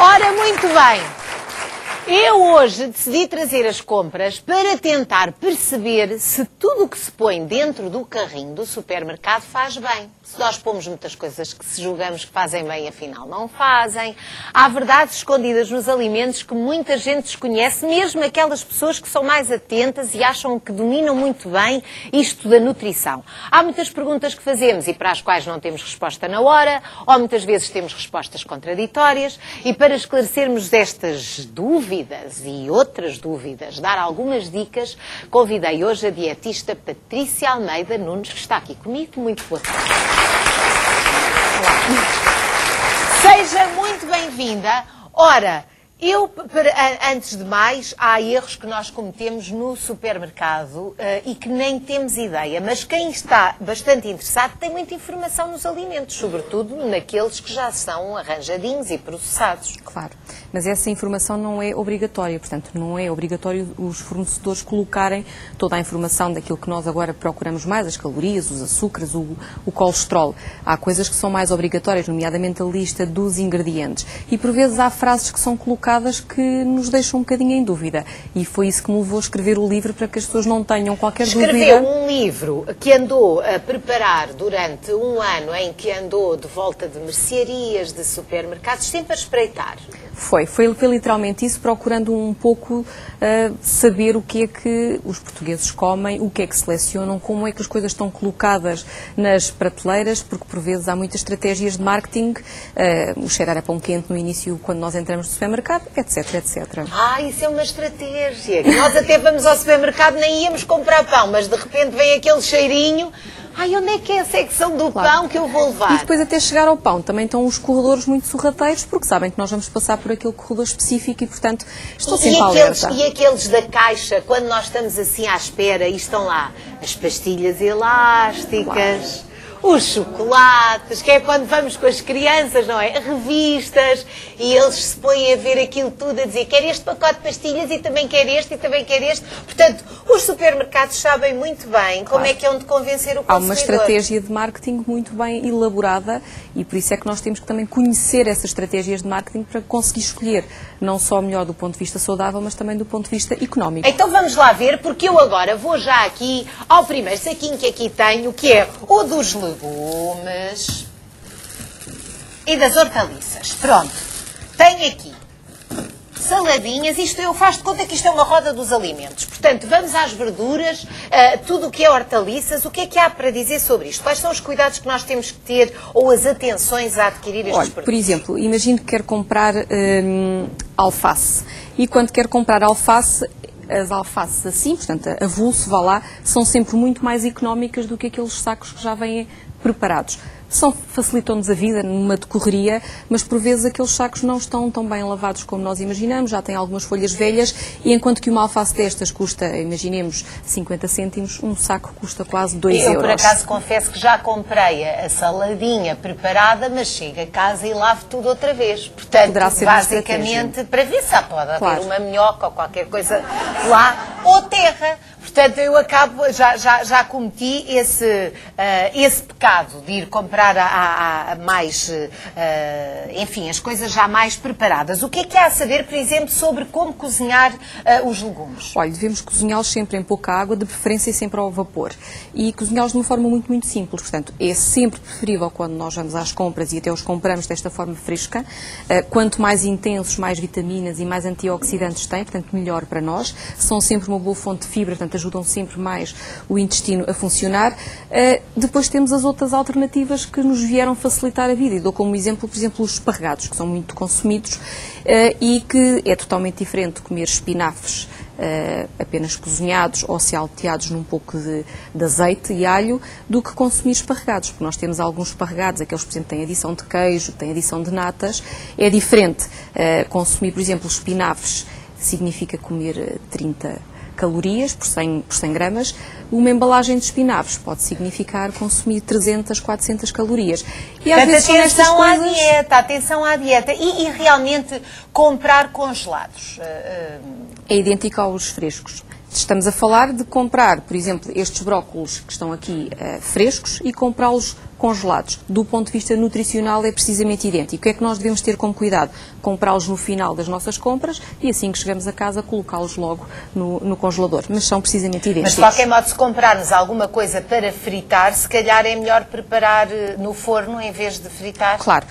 Ora, muito bem. Eu hoje decidi trazer as compras para tentar perceber se tudo o que se põe dentro do carrinho do supermercado faz bem. Se nós pomos muitas coisas que se julgamos que fazem bem, afinal não fazem. Há verdades escondidas nos alimentos que muita gente desconhece, mesmo aquelas pessoas que são mais atentas e acham que dominam muito bem isto da nutrição. Há muitas perguntas que fazemos e para as quais não temos resposta na hora, ou muitas vezes temos respostas contraditórias, e para esclarecermos estas dúvidas e outras dúvidas, dar algumas dicas, convidei hoje a dietista Patrícia Almeida Nunes, que está aqui comigo. Muito boa tarde. Seja muito bem-vinda. Ora, antes de mais, há erros que nós cometemos no supermercado e que nem temos ideia, mas quem está bastante interessado tem muita informação nos alimentos, sobretudo naqueles que já são arranjadinhos e processados. Claro, mas essa informação não é obrigatória, portanto, não é obrigatório os fornecedores colocarem toda a informação daquilo que nós agora procuramos mais, as calorias, os açúcares, o colesterol. Há coisas que são mais obrigatórias, nomeadamente a lista dos ingredientes. E por vezes há frases que são colocadas que nos deixam um bocadinho em dúvida. E foi isso que me levou a escrever o livro, para que as pessoas não tenham qualquer dúvida. Escreveu um livro que andou a preparar durante um ano, em que andou de volta de mercearias, de supermercados, sempre a espreitar. Foi literalmente isso, procurando um pouco saber o que é que os portugueses comem, o que é que selecionam, como é que as coisas estão colocadas nas prateleiras, porque por vezes há muitas estratégias de marketing, o cheirar a pão quente no início, quando nós entramos no supermercado, etc, etc. Isso é uma estratégia. Nós até vamos ao supermercado, nem íamos comprar pão, mas de repente vem aquele cheirinho. Onde é que é a secção do pão que eu vou levar? E depois até chegar ao pão, também estão os corredores muito sorrateiros, porque sabem que nós vamos passar por aquele corredor específico e, portanto, estou sempre alerta. E aqueles da caixa, quando nós estamos assim à espera e estão lá as pastilhas elásticas... Claro. Os chocolates, que é quando vamos com as crianças, não é? Revistas, e eles se põem a ver aquilo tudo, a dizer, quer este pacote de pastilhas e também quer este e também quer este. Portanto, os supermercados sabem muito bem como é que é de convencer o consumidor. Há uma estratégia de marketing muito bem elaborada e por isso é que nós temos que também conhecer essas estratégias de marketing para conseguir escolher não só melhor do ponto de vista saudável, mas também do ponto de vista económico. Então vamos lá ver, porque eu agora vou já aqui ao primeiro saquinho que aqui tenho, que é o dos legumes e das hortaliças. Pronto, tenho aqui saladinhas, eu faço de conta que isto é uma roda dos alimentos. Portanto, vamos às verduras, tudo o que é hortaliças, o que é que há para dizer sobre isto? Quais são os cuidados que nós temos que ter ou as atenções a adquirir estes produtos? Por exemplo, imagine que quer comprar alface e quando quer comprar alface, as alfaces assim, portanto, a avulso, vá lá, são sempre muito mais económicas do que aqueles sacos que já vêm preparados. Facilitam-nos a vida numa decorreria, mas por vezes aqueles sacos não estão tão bem lavados como nós imaginamos, já têm algumas folhas velhas, e enquanto que uma alface destas custa, imaginemos, 50 cêntimos, um saco custa quase 2 euros. Eu, por acaso, confesso que já comprei a saladinha preparada, mas chego a casa e lavo tudo outra vez. Portanto, basicamente, para ver se pode haver uma minhoca ou qualquer coisa lá, ou terra. Portanto, eu acabo, já cometi esse pecado de ir comprar enfim, as coisas já mais preparadas. O que é que há a saber, por exemplo, sobre como cozinhar os legumes? Olha, devemos cozinhá-los sempre em pouca água, de preferência sempre ao vapor. E cozinhá-los de uma forma muito, muito simples. Portanto, é sempre preferível quando nós vamos às compras e até os compramos desta forma fresca. Quanto mais intensos, mais vitaminas e mais antioxidantes têm, portanto, melhor para nós. São sempre uma boa fonte de fibra, portanto, ajudam sempre mais o intestino a funcionar. Depois temos as outras alternativas que nos vieram facilitar a vida. E dou como exemplo, por exemplo, os esparregados, que são muito consumidos e que é totalmente diferente de comer espinafres apenas cozinhados ou salteados num pouco de azeite e alho, do que consumir esparregados, porque nós temos alguns esparregados, aqueles, por exemplo, têm adição de queijo, têm adição de natas. É diferente consumir, por exemplo, espinafres, significa comer 30 calorias por 100 gramas. Uma embalagem de espinafres pode significar consumir 300, 400 calorias. E às vezes atenção à dieta, atenção à dieta. E realmente comprar congelados? É idêntico aos frescos. Estamos a falar de comprar, por exemplo, estes brócolos que estão aqui frescos e comprá-los congelados. Do ponto de vista nutricional é precisamente idêntico. O que é que nós devemos ter como cuidado? Comprá-los no final das nossas compras e assim que chegamos a casa colocá-los logo no congelador. Mas são precisamente idênticos. Mas de qualquer modo, se comprarmos alguma coisa para fritar, se calhar é melhor preparar no forno em vez de fritar? Claro,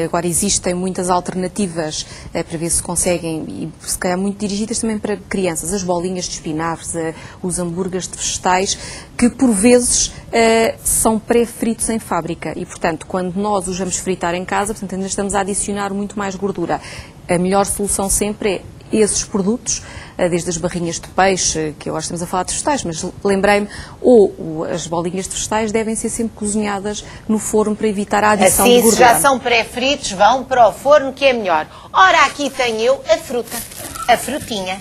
agora existem muitas alternativas para ver se conseguem, e se calhar muito dirigidas também para crianças, as bolinhas de espinafres, os hambúrgueres de vegetais, que por vezes são pré-fritos em fábrica e, portanto, quando nós os vamos fritar em casa, portanto, ainda estamos a adicionar muito mais gordura. A melhor solução sempre é esses produtos, desde as barrinhas de peixe, que agora estamos a falar de vegetais, mas lembrei-me, ou as bolinhas de vegetais devem ser sempre cozinhadas no forno para evitar a adição de gordura. Assim, se já são pré-fritos, vão para o forno, que é melhor. Ora, aqui tenho eu a fruta, a frutinha.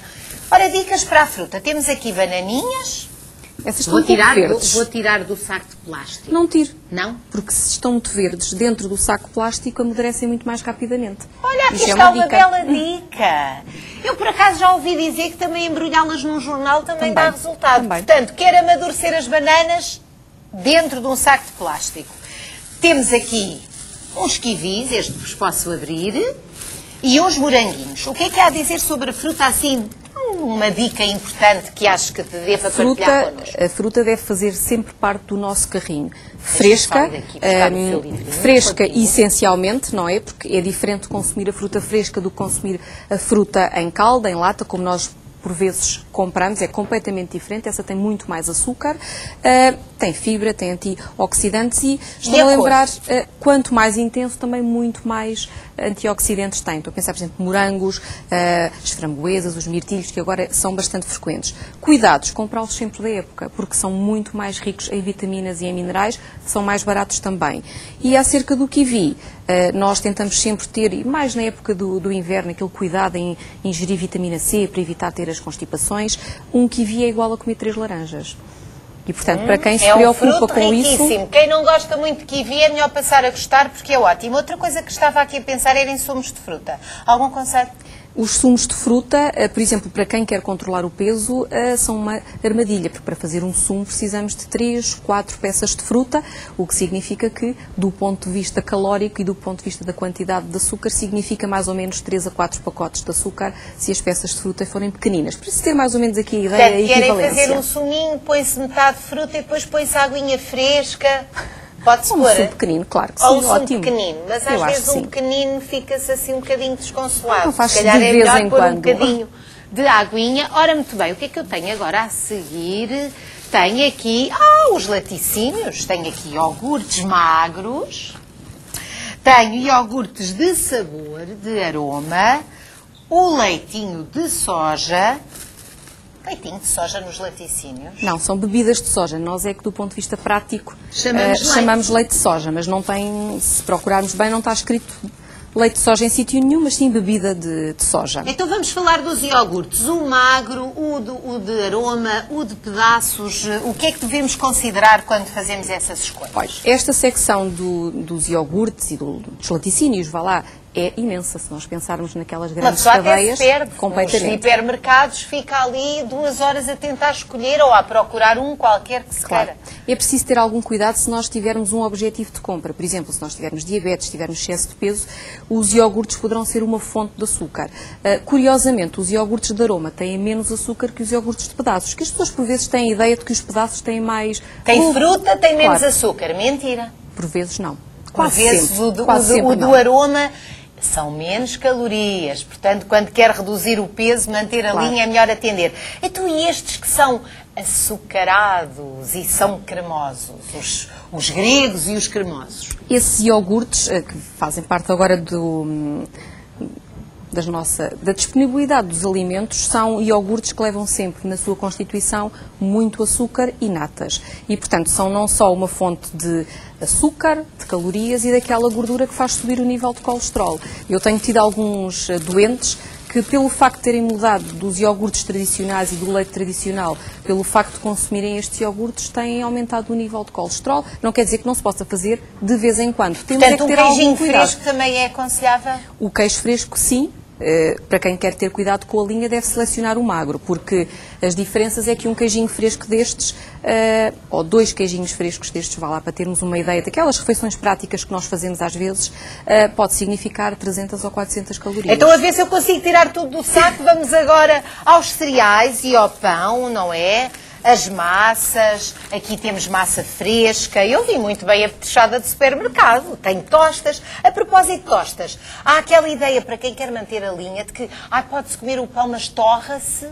Ora, dicas para a fruta. Temos aqui bananinhas. Essas estão muito verdes. Vou tirar do saco de plástico. Não tire. Não? Porque se estão muito verdes dentro do saco de plástico, amadurecem muito mais rapidamente. Olha, aqui está uma bela dica. Eu, por acaso, já ouvi dizer que também embrulhá-las num jornal também dá resultado. Também. Portanto, quer amadurecer as bananas dentro de um saco de plástico. Temos aqui uns kiwis, este vos posso abrir, e uns moranguinhos. O que é que há a dizer sobre a fruta assim? Uma dica importante que acho que te deva partilhar connosco. A fruta deve fazer sempre parte do nosso carrinho. Fresca, fresca essencialmente, não é? Porque é diferente consumir a fruta fresca do que consumir a fruta em calda, em lata, como nós por vezes compramos, é completamente diferente. Essa tem muito mais açúcar, tem fibra, tem antioxidantes e estou a lembrar, quanto mais intenso, também muito mais antioxidantes tem. Estou a pensar, por exemplo, morangos, as framboesas, os mirtilhos, que agora são bastante frequentes. Cuidados, comprá-los sempre da época, porque são muito mais ricos em vitaminas e em minerais, são mais baratos também. E acerca do kiwi, nós tentamos sempre ter, e mais na época do inverno, aquele cuidado em ingerir vitamina C para evitar ter as constipações. Um kiwi é igual a comer 3 laranjas. E, portanto, para quem se preocupa com isso... Quem não gosta muito de kiwi é melhor passar a gostar porque é ótimo. Outra coisa que estava aqui a pensar era em sumos de fruta. Algum conselho? Os sumos de fruta, por exemplo, para quem quer controlar o peso, são uma armadilha, porque para fazer um sumo precisamos de 3, 4 peças de fruta, o que significa que, do ponto de vista calórico e do ponto de vista da quantidade de açúcar, significa mais ou menos 3 a 4 pacotes de açúcar se as peças de fruta forem pequeninas. Para se ter mais ou menos aqui a ideia e a equivalência. Querem fazer um suminho, põe-se metade de fruta e depois põe-se aguinha fresca... Pode-se pôr? Um sumo pequenino, claro que sim, ou um sumo ótimo. Pequenino, mas às vezes um pequenino fica-se assim um bocadinho desconsolado. Não faz se calhar de é vez melhor em pôr quando. Um bocadinho de aguinha. Ora, muito bem, o que é que eu tenho agora a seguir? Tenho aqui, os laticínios, tenho aqui iogurtes magros, tenho iogurtes de sabor, de aroma, o leitinho de soja. Leitinho de soja nos laticínios? Não, são bebidas de soja. Nós é que, do ponto de vista prático, chamamos leite de soja, mas não tem, se procurarmos bem, não está escrito leite de soja em sítio nenhum, mas sim bebida de soja. Então vamos falar dos iogurtes. O magro, o de aroma, o de pedaços. O que é que devemos considerar quando fazemos essas escolhas? Olha, esta secção dos iogurtes e dos laticínios, vá lá, é imensa, se nós pensarmos naquelas grandes cadeias. Completamente. Nos hipermercados fica ali 2 horas a tentar escolher ou a procurar um qualquer que se queira. É preciso ter algum cuidado se nós tivermos um objetivo de compra. Por exemplo, se nós tivermos diabetes, tivermos excesso de peso, os iogurtes poderão ser uma fonte de açúcar. Curiosamente, os iogurtes de aroma têm menos açúcar que os iogurtes de pedaços, que as pessoas por vezes têm a ideia de que os pedaços têm mais... Tem fruta, tem menos açúcar. Mentira. Por vezes não. Por vezes o do aroma... São menos calorias, portanto, quando quer reduzir o peso, manter a linha, é melhor atender. Então, e estes que são açucarados e são cremosos, os gregos e os cremosos? Esses iogurtes, que fazem parte agora da disponibilidade dos alimentos, são iogurtes que levam sempre na sua constituição muito açúcar e natas. E, portanto, são não só uma fonte de açúcar, de calorias e daquela gordura que faz subir o nível de colesterol. Eu tenho tido alguns doentes que, pelo facto de terem mudado dos iogurtes tradicionais e do leite tradicional, pelo facto de consumirem estes iogurtes, têm aumentado o nível de colesterol. Não quer dizer que não se possa fazer de vez em quando. Temos Portanto, que ter um queijinho algum cuidado. Fresco também é aconselhável? O queijo fresco, sim, para quem quer ter cuidado com a linha, deve selecionar o magro, porque as diferenças é que um queijinho fresco destes, ou 2 queijinhos frescos destes, vá lá, para termos uma ideia daquelas refeições práticas que nós fazemos às vezes, pode significar 300 ou 400 calorias. Então, a ver se eu consigo tirar tudo do saco. Vamos agora aos cereais e ao pão, não é? As massas, aqui temos massa fresca, eu vi muito bem a petrechada de supermercado, tem tostas. A propósito de tostas, há aquela ideia para quem quer manter a linha de que pode-se comer o pão, mas torra-se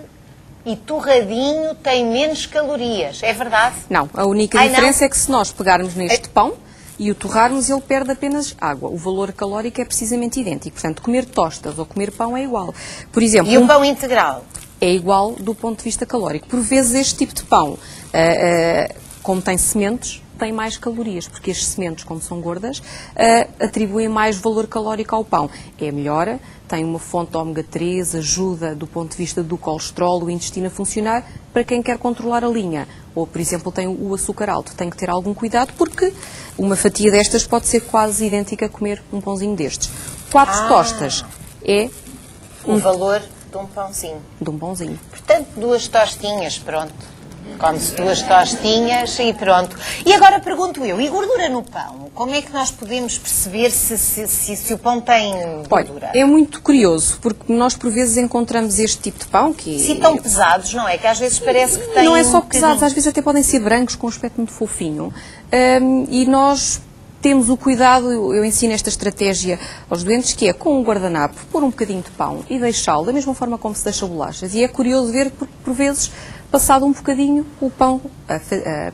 e torradinho tem menos calorias, é verdade? Não, a única diferença é que se nós pegarmos neste pão e o torrarmos, ele perde apenas água. O valor calórico é precisamente idêntico, portanto, comer tostas ou comer pão é igual. Por exemplo, e o pão integral? É igual do ponto de vista calórico. Por vezes este tipo de pão, como tem sementes, tem mais calorias, porque as sementes, como são gordas, atribuem mais valor calórico ao pão. É melhor, tem uma fonte de ômega 3, ajuda do ponto de vista do colesterol, o intestino a funcionar, para quem quer controlar a linha. Ou, por exemplo, tem o açúcar alto. Tem que ter algum cuidado, porque uma fatia destas pode ser quase idêntica a comer um pãozinho destes. 4 tostas é o valor de um pãozinho. De um pãozinho. Portanto, 2 tostinhas, pronto. Come-se 2 tostinhas e pronto. E agora pergunto eu, e gordura no pão? Como é que nós podemos perceber se o pão tem gordura? Olha, é muito curioso, porque nós por vezes encontramos este tipo de pão que... Se tão pesados, não é? Que às vezes parece que tem... Não é só pesados, às vezes até podem ser brancos com um aspecto muito fofinho. E nós temos o cuidado, eu ensino esta estratégia aos doentes, que é com um guardanapo, pôr um bocadinho de pão e deixá-lo, da mesma forma como se deixa bolachas. E é curioso ver, porque por vezes, passado um bocadinho, o pão...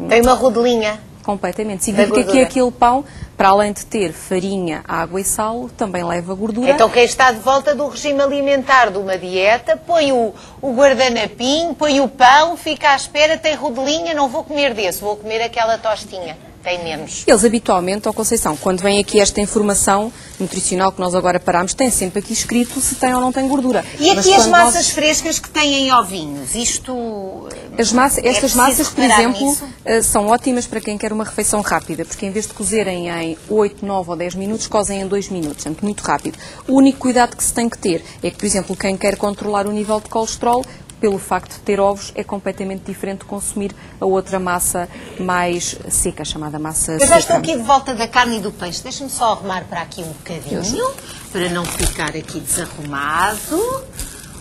tem uma rodelinha. Completamente. Significa que aquele pão, para além de ter farinha, água e sal, também leva gordura. Então quem está de volta do regime alimentar de uma dieta, põe o guardanapinho, põe o pão, fica à espera, tem rodelinha, não vou comer desse, vou comer aquela tostinha. Tem menos. Eles habitualmente, ao Conceição, quando vem aqui esta informação nutricional que nós agora paramos, tem sempre aqui escrito se tem ou não tem gordura. E aqui as massas frescas que têm ovinhos, isto... Estas massas, por exemplo, são ótimas para quem quer uma refeição rápida, porque em vez de cozerem em 8, 9 ou 10 minutos, cozem em 2 minutos, portanto, muito rápido. O único cuidado que se tem que ter é que, por exemplo, quem quer controlar o nível de colesterol, pelo facto de ter ovos, é completamente diferente de consumir a outra massa mais seca, chamada massa seca. Eu já estou aqui de volta da carne e do peixe. Deixa-me só arrumar para aqui um bocadinho, para não ficar aqui desarrumado.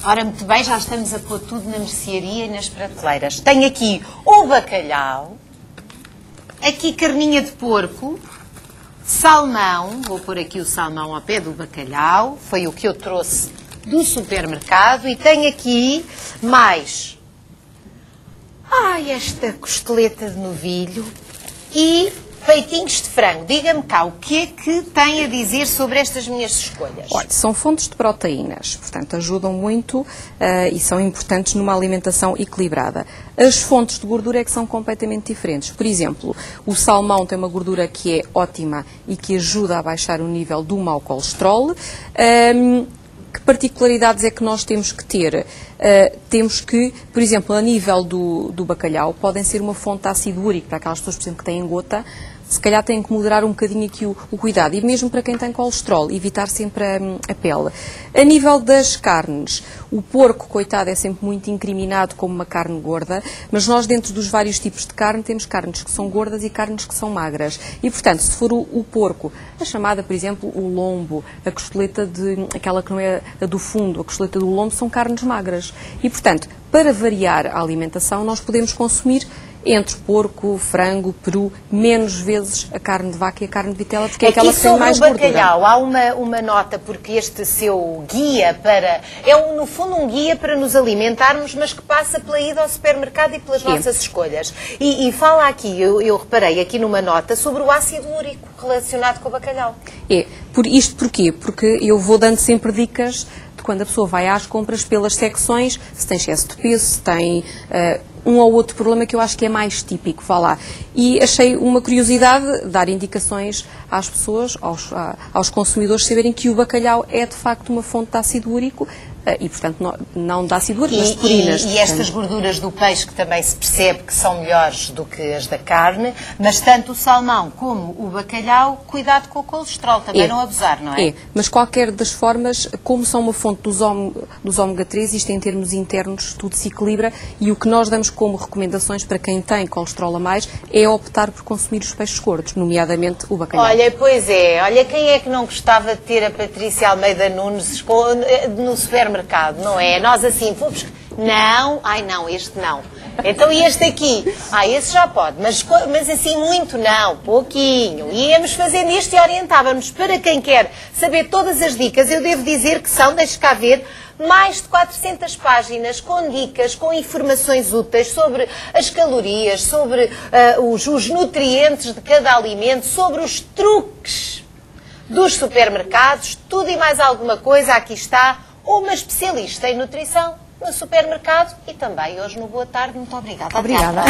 Ora, muito bem, já estamos a pôr tudo na mercearia e nas prateleiras. Tenho aqui o bacalhau, aqui carninha de porco, salmão, vou pôr aqui o salmão ao pé do bacalhau, foi o que eu trouxe do supermercado, e tenho aqui mais esta costeleta de novilho e peitinhos de frango. Diga-me cá, o que é que tem a dizer sobre estas minhas escolhas? Olha, são fontes de proteínas, portanto ajudam muito e são importantes numa alimentação equilibrada. As fontes de gordura é que são completamente diferentes. Por exemplo, o salmão tem uma gordura que é ótima e que ajuda a baixar o nível do mau colesterol. Que particularidades é que nós temos que ter? Temos que, por exemplo, a nível do bacalhau, podem ser uma fonte de ácido úrico para aquelas pessoas, por exemplo, que têm gota. Se calhar têm que moderar um bocadinho aqui o cuidado. E mesmo para quem tem colesterol, evitar sempre a pele. A nível das carnes, o porco, coitado, é sempre muito incriminado como uma carne gorda, mas nós dentro dos vários tipos de carne temos carnes que são gordas e carnes que são magras. E, portanto, se for o porco, a chamada, por exemplo, o lombo, a costeleta aquela que não é a do fundo, a costeleta do lombo, são carnes magras. E, portanto, para variar a alimentação, nós podemos consumir entre porco, frango, peru, menos vezes a carne de vaca e a carne de vitela, porque é aquela que tem mais gordura. Aqui sobre o bacalhau, há uma nota, porque este seu guia no fundo um guia para nos alimentarmos, mas que passa pela ida ao supermercado e pelas nossas escolhas. E fala aqui, eu reparei aqui numa nota, sobre o ácido úrico relacionado com o bacalhau. Isto porquê? Porque eu vou dando sempre dicas de quando a pessoa vai às compras pelas secções, se tem excesso de peso, se tem um ou outro problema que eu acho que é mais típico, vá lá. E achei uma curiosidade dar indicações às pessoas, aos consumidores, saberem que o bacalhau é de facto uma fonte de ácido úrico e, portanto, não de ácido úrico, mas de purinas. E estas gorduras do peixe que também se percebe que são melhores do que as da carne, mas tanto o salmão como o bacalhau, cuidado com o colesterol, também não abusar, não é? Mas qualquer das formas, como são uma fonte dos ômega 3, isto em termos internos tudo se equilibra, e o que nós damos como recomendações para quem tem colesterol a mais é optar por consumir os peixes gordos, nomeadamente o bacalhau. Olha, pois é, olha, quem é que não gostava de ter a Patrícia Almeida Nunes no supermercado, não é? Nós assim, fomos... Não, ai não, este não. Então e este aqui? Esse já pode, mas assim muito não, pouquinho. Íamos fazendo isto e orientávamos. Para quem quer saber todas as dicas, eu devo dizer que são, deixe cá ver, mais de 400 páginas com dicas, com informações úteis sobre as calorias, sobre os nutrientes de cada alimento, sobre os truques dos supermercados, tudo e mais alguma coisa. Aqui está uma especialista em nutrição no supermercado e também hoje no Boa Tarde. Muito obrigada. Obrigada.